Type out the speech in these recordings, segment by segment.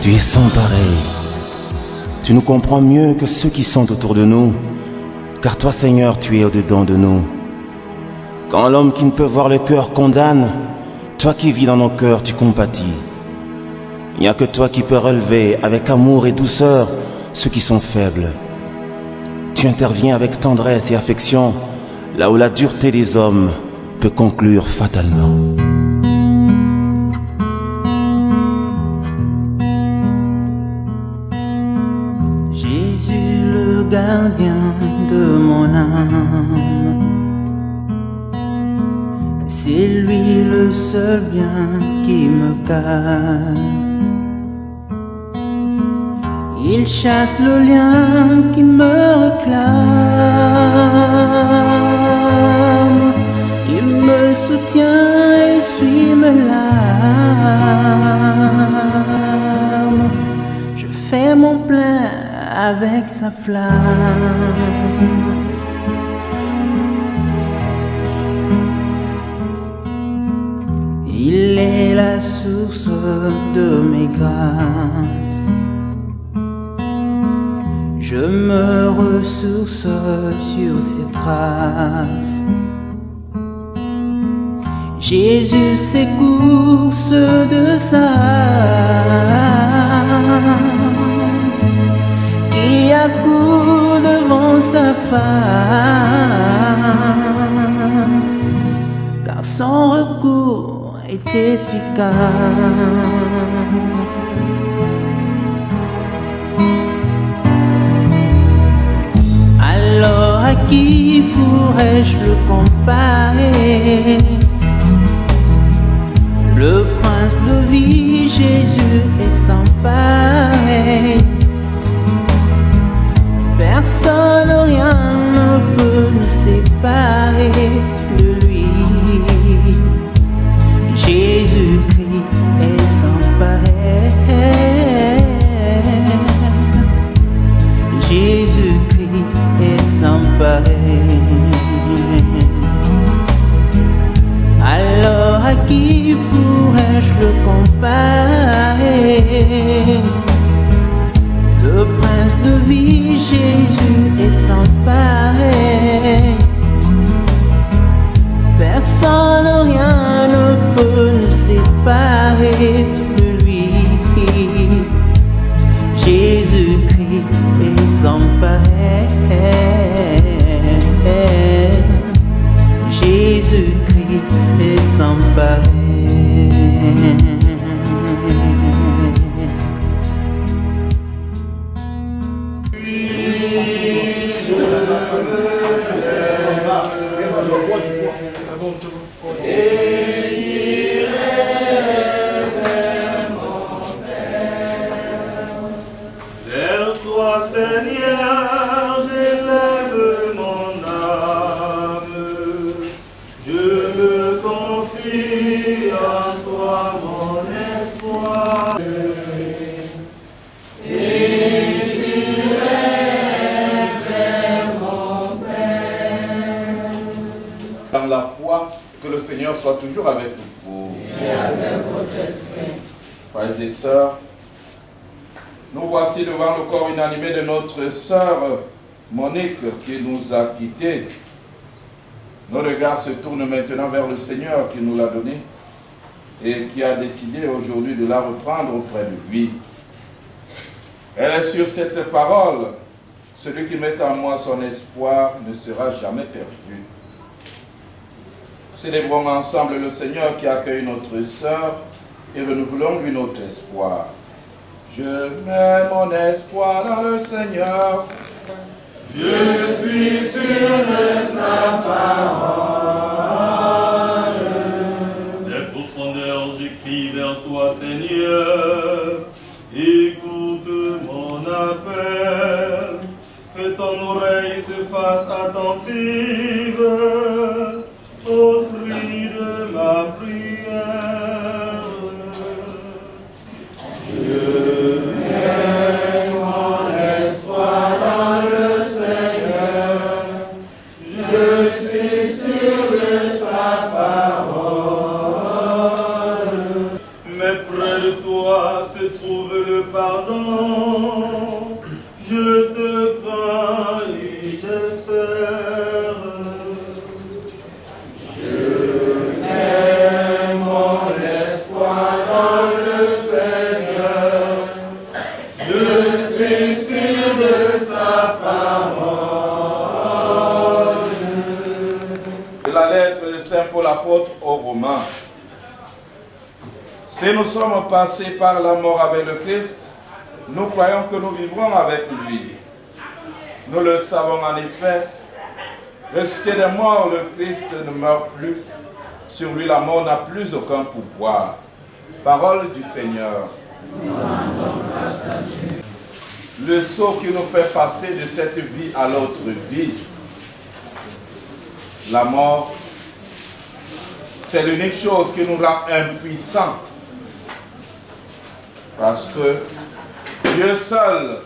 Tu es sans pareil. Tu nous comprends mieux que ceux qui sont autour de nous, car toi, Seigneur, tu es au-dedans de nous. Quand l'homme qui ne peut voir le cœur condamne, toi qui vis dans nos cœurs, tu compatis. Il n'y a que toi qui peux relever avec amour et douceur ceux qui sont faibles. Tu interviens avec tendresse et affection là où la dureté des hommes peut conclure fatalement. Jésus, le gardien de mon âme, c'est lui le seul bien qui me calme. Il chasse le lien qui me réclame. Il me soutient et suit mes larmes. Je fais mon plein avec sa flamme. Il est la source de mes grâces. Je me ressource sur ses traces. Jésus s'écourse de sa race, qui accourt devant sa face, car son recours est efficace. Alors à qui pourrais-je le comparer? Le prince de vie, Jésus est sans pareil. Personne, rien ne peut nous séparer de lui. Jésus-Christ est sans pareil. Jésus-Christ est sans pareil. Alors à qui pourrais-je le comparer? Le prince de vie, Jésus est sans pareil. Personne, rien ne peut nous séparer de lui. Jésus-Christ est sans pareil. Jésus-Christ est sans pareil. Vers toi, Seigneur, j'élève mon âme. Je me confie en toi, mon espoir. Et j'irai vers mon Père. Dans la foi, que le Seigneur soit toujours avec vous. Et avec votre esprit. Frères et sœurs, nous voici devant le corps inanimé de notre sœur Monique qui nous a quittés. Nos regards se tournent maintenant vers le Seigneur qui nous l'a donné et qui a décidé aujourd'hui de la reprendre auprès de lui. Elle est sur cette parole: celui qui met en moi son espoir ne sera jamais perdu. Célébrons ensemble le Seigneur qui accueille notre sœur et renouvelons-lui notre espoir. Je mets mon espoir dans le Seigneur. Je suis sûr de sa parole. Des profondeurs, j'écris vers toi, Seigneur. Écoute mon appel. Que ton oreille se fasse attentive au cri de ma prière. Je mets mon espoir dans le Seigneur. Je suis sûr de sa parole. Mais près de toi se trouve trouve le pardon. Je te crains et j'espère. Je mets mon espoir dans le Seigneur. Je suis sûr de sa parole. De la lettre de Saint Paul apôtre aux Romains. Si nous sommes passés par la mort avec le Christ, nous croyons que nous vivrons avec lui. Nous le savons en effet, ressuscité des morts, le Christ ne meurt plus. Sur lui, la mort n'a plus aucun pouvoir. Parole du Seigneur. Le saut qui nous fait passer de cette vie à l'autre vie, la mort, c'est l'unique chose qui nous rend impuissants. Parce que Dieu seul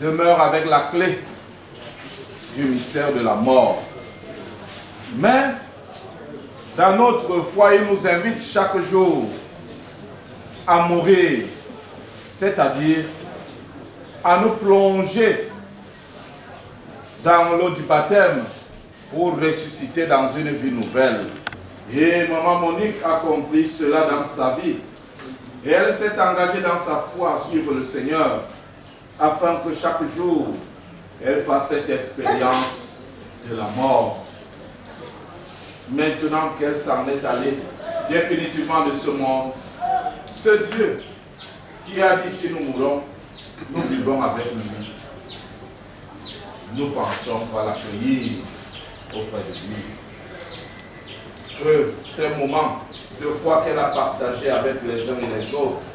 demeure avec la clé du mystère de la mort. Mais, dans notre foi, il nous invite chaque jour à mourir, c'est-à-dire à nous plonger dans l'eau du baptême pour ressusciter dans une vie nouvelle. Et maman Monique a accompli cela dans sa vie. Et elle s'est engagée dans sa foi à suivre le Seigneur, afin que chaque jour, elle fasse cette expérience de la mort. Maintenant qu'elle s'en est allée définitivement de ce monde, ce Dieu qui a dit si nous mourons, nous vivons avec lui. Nous pensons à l'accueillir auprès de lui. Que ces moments de foi qu'elle a partagés avec les uns et les autres,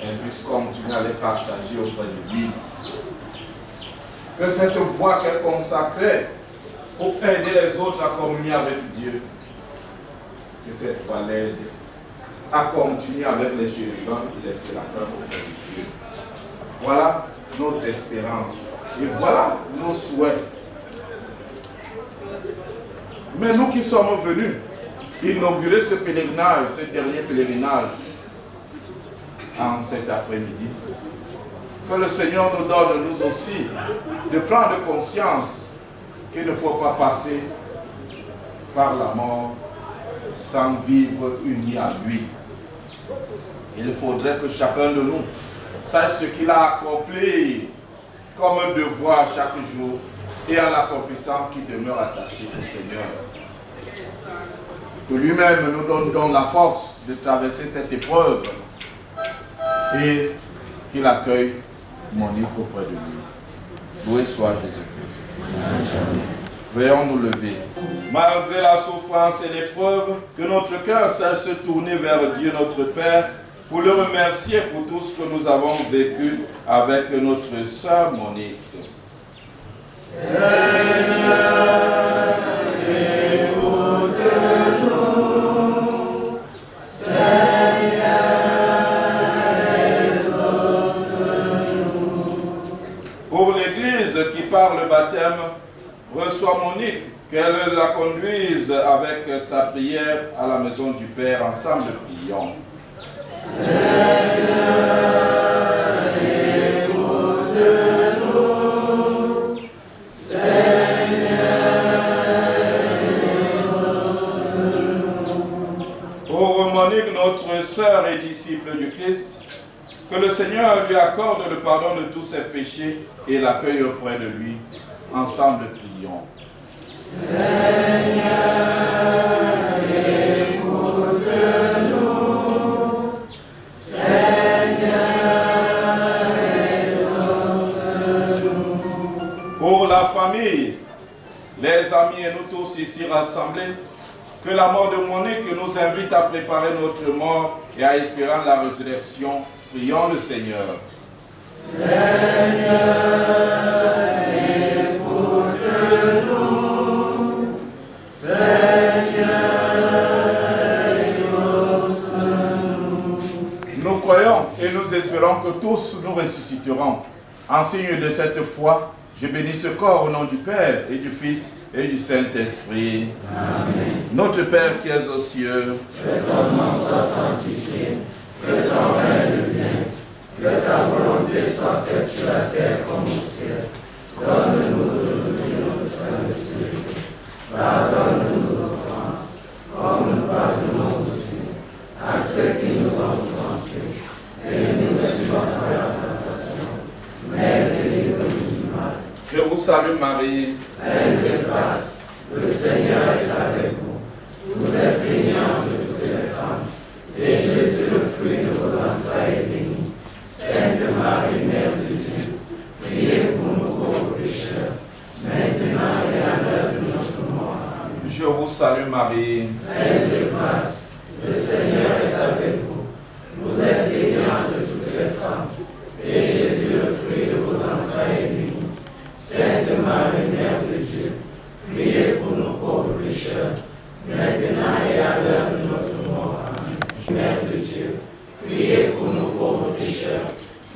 elle puisse continuer à les partager auprès de lui. Que cette voie qu'elle consacrait pour aider les autres à communier avec Dieu, que cette voie l'aide à continuer avec les chérubins et les sérateurs auprès de Dieu. Voilà notre espérance et voilà nos souhaits. Mais nous qui sommes venus inaugurer ce pèlerinage, ce dernier pèlerinage, en cet après-midi, que le Seigneur nous donne, nous aussi, de prendre conscience qu'il ne faut pas passer par la mort sans vivre unis à lui. Il faudrait que chacun de nous sache ce qu'il a accompli comme un devoir chaque jour et en l'accomplissant qu'il demeure attaché au Seigneur. Que lui-même nous donne donc la force de traverser cette épreuve et qu'il accueille Monique auprès de lui. Loué soit Jésus-Christ. Veuillons nous lever. Malgré la souffrance et l'épreuve, que notre cœur sache se tourner vers Dieu notre Père pour le remercier pour tout ce que nous avons vécu avec notre sœur Monique. Seigneur, écoute-nous. Seigneur, exauce-nous. Pour l'Église qui par le baptême reçoit Monique, qu'elle la conduise avec sa prière à la maison du Père. Ensemble, prions. Seigneur, écoute-nous. Seigneur, exauce-nous. Pour Monique, notre sœur et disciple du Christ, que le Seigneur lui accorde le pardon de tous ses péchés et l'accueille auprès de lui. Ensemble, prions. Seigneur, écoute-nous. Seigneur, exauce-nous. Pour la famille, les amis et nous tous ici rassemblés, que la mort de Monique nous invite à préparer notre mort et à espérer la résurrection. Prions le Seigneur. Seigneur, écoute-nous. Seigneur, exauce-nous. Nous croyons et nous espérons que tous nous ressusciterons. En signe de cette foi, je bénis ce corps au nom du Père et du Fils et du Saint-Esprit. Amen. Notre Père qui es aux cieux, que ton nom soit sanctifié, que ton règne vienne. salue Marie. Pleine de grâce, le Seigneur est avec vous. Vous êtes bénie entre toutes les femmes, et Jésus, le fruit de vos entrailles, est béni. Sainte Marie, Mère de Dieu, priez pour nous pauvres pécheurs, maintenant et à l'heure de notre mort. Amen. Je vous salue Marie. Pleine de grâce, le Seigneur est avec vous. Vous êtes bénie entre toutes les femmes, et Jésus, le fruit de vos entrailles, est béni. Sainte Marie, Mère de Dieu, priez pour nous pauvres pécheurs, maintenant et à l'heure de notre mort. Amen. Mère de Dieu, priez pour nous pauvres pécheurs,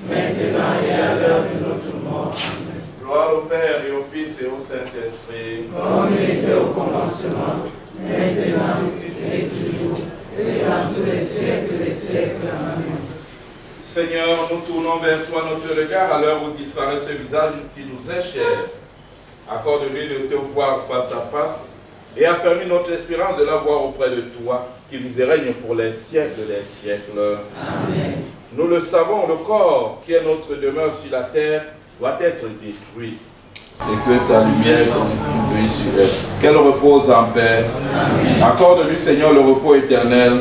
maintenant et à l'heure de notre mort. Amen. Gloire au Père et au Fils et au Saint-Esprit. Comme il était au commencement, maintenant et toujours, et dans tous les siècles des siècles. Amen. Seigneur, nous tournons vers toi notre regard à l'heure où disparaît ce visage qui nous est cher. Accorde-lui de te voir face à face et affermis notre espérance de la voir auprès de toi, qui vis et règne pour les siècles des siècles. Amen. Nous le savons, le corps qui est notre demeure sur la terre doit être détruit. Et que ta lumière brille sur elle. Qu'elle repose en paix. Accorde-lui, Seigneur, le repos éternel.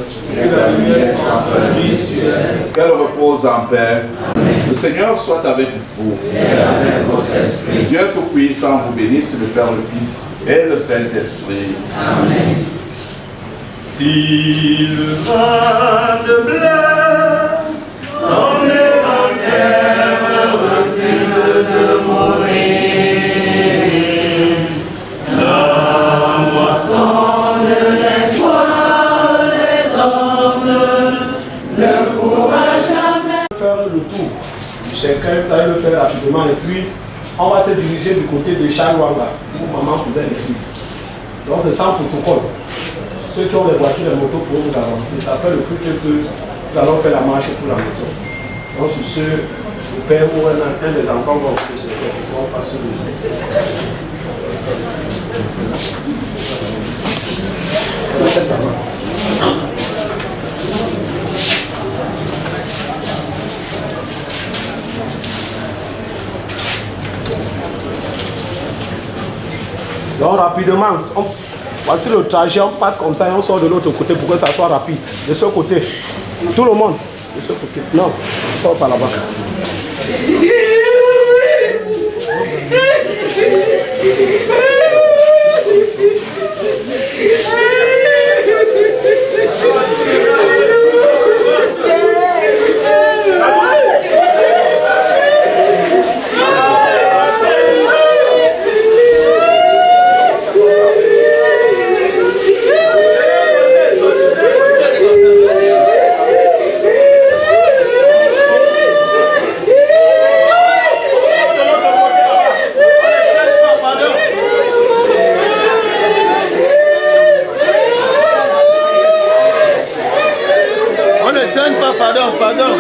Qu'elle repose en paix. Le Seigneur soit avec vous. Dieu Tout-Puissant vous bénisse, le Père, le Fils et le Saint-Esprit. Amen. Si le vin de blé emmené en terre refuse de mourir, la moisson de l'espoir des hommes ne pourra jamais faire le tour du cercueil, vous allez le faire rapidement et puis on va se diriger du côté de Charlouanga où maman faisait l'église. Donc c'est sans protocole. Ceux qui ont des voitures, des motos pour vous avancer. Ça fait le fruit que nous allons faire la marche pour la maison. Donc sur ce, le père ou un des enfants va occuper ce cercueil et on passe le jour. Donc rapidement, voici le trajet, on passe comme ça et on sort de l'autre côté pour que ça soit rapide. De ce côté, tout le monde, de ce côté. Non, on sort par là-bas. Pardon.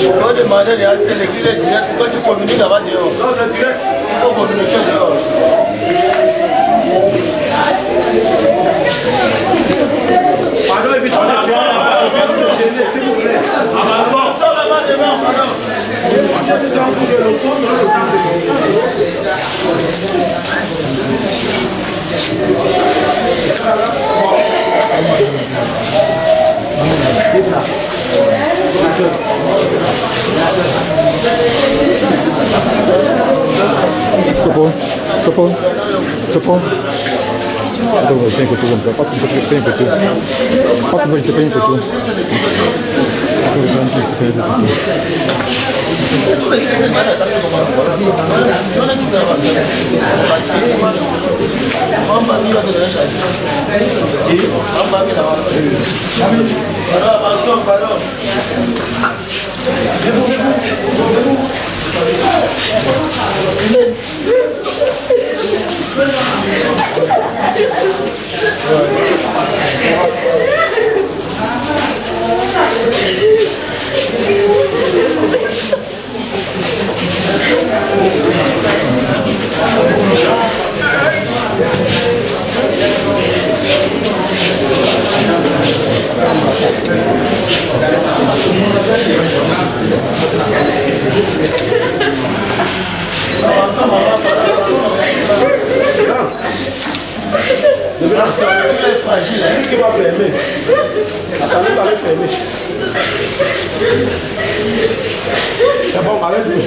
On va demander à l'église directe quand tu communiques là-bas dehors. Non, c'est direct. Il faut communiquer dehors. Pardon, évite. S'il vous plaît. Sors là-bas devant, pardon. Chapeau. Attends, je fais une photo comme ça. Parce que je te fais une photo. Parce que moi je te fais une photo. C'est bon, allez-y.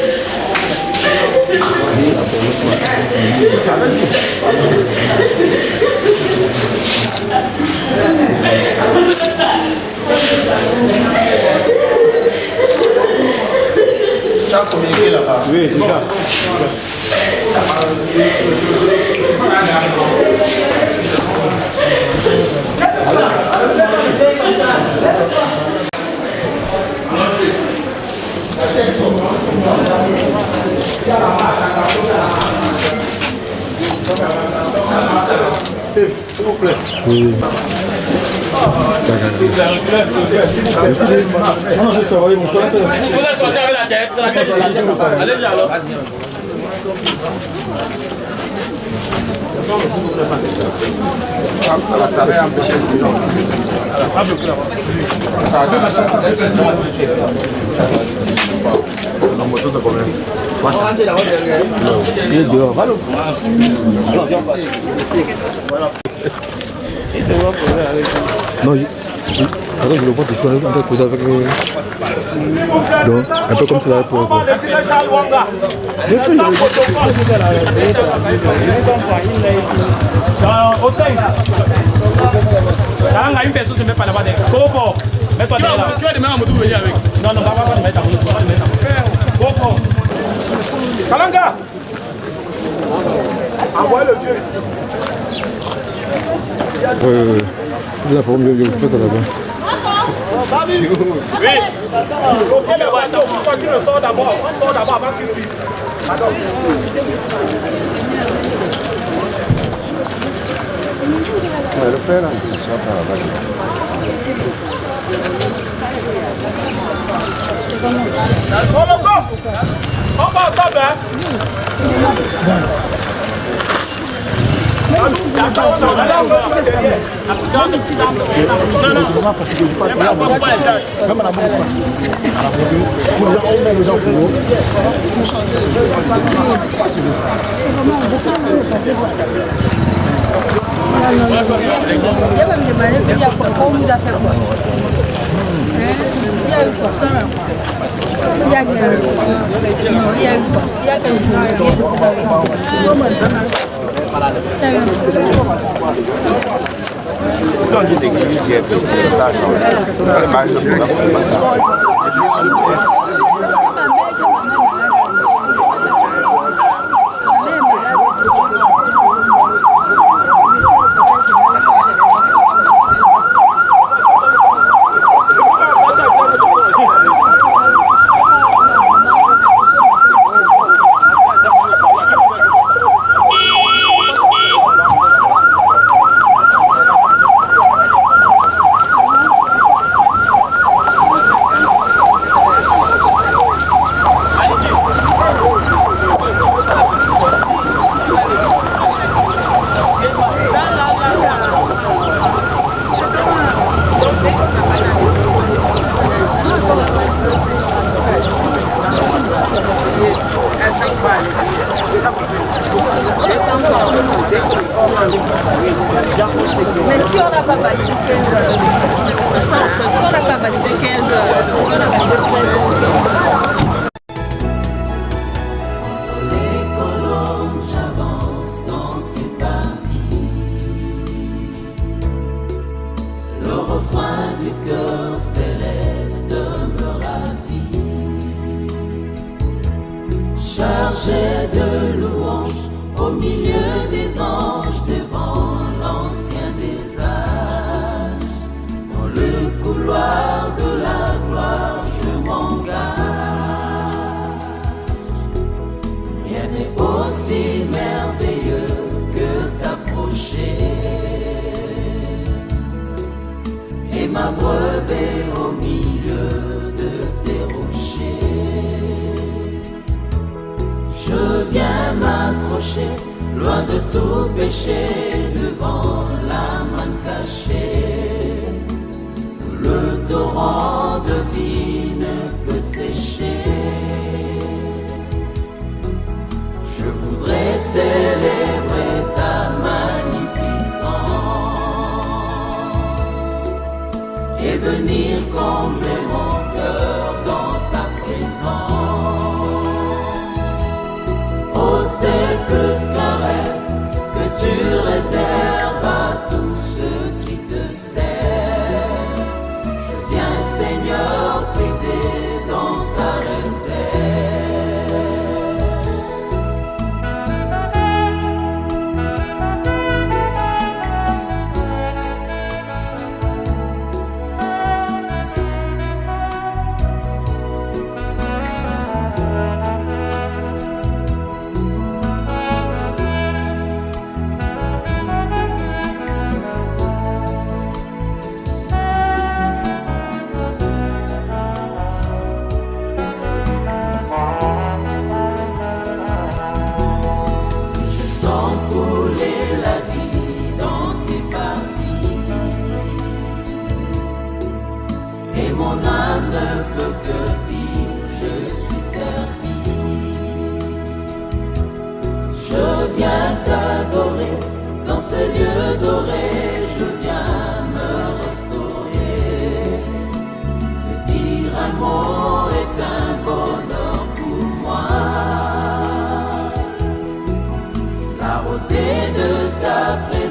Tu as communiqué là-bas? Oui, déjà. S'il vous plaît. Oui. Vous êtes sorti avec la tête, allez-y alors. Il est dehors, va non, alors je le vois depuis on a causé avec donc un peu comme cela pour une personne se met pas là-bas. Mets-toi derrière. Tu vas demander à Moudou de venir avec. Non, non, pas de mettre à Moudou. Coco. Kalanga. Envoyez le vieux ici. oui. La forme je peux ça là-bas. Oui. Quand tu le sors d'abord, on sort d'abord avant qu'il suive. Le frère là, il s'en va là-bas. On le coffre. On va ensemble, hein? Mais si on n'a pas validé 15 heures, si on n'a pas validé 15 heures, si on n'a pas validé 13 heures. Les colonnes, j'avance dans tes parvis. Le refrain du cœur céleste me ravit. Chargé de louanges au milieu des anges devant l'ancien des âges. Dans le couloir de la gloire, je m'engage. marcher, loin de tout péché, devant la main cachée, où le torrent de vie ne peut sécher. Je voudrais célébrer ta magnificence et venir combler mon cœur dans ta présence. Oh, c'est plus qu'un rêve que tu réserves à tous ceux qui te servent. Je viens, Seigneur, puiser dans ta réserve. Dans ce lieu doré, je viens me restaurer. Te dire un mot est un bonheur pour moi. La rosée de ta présence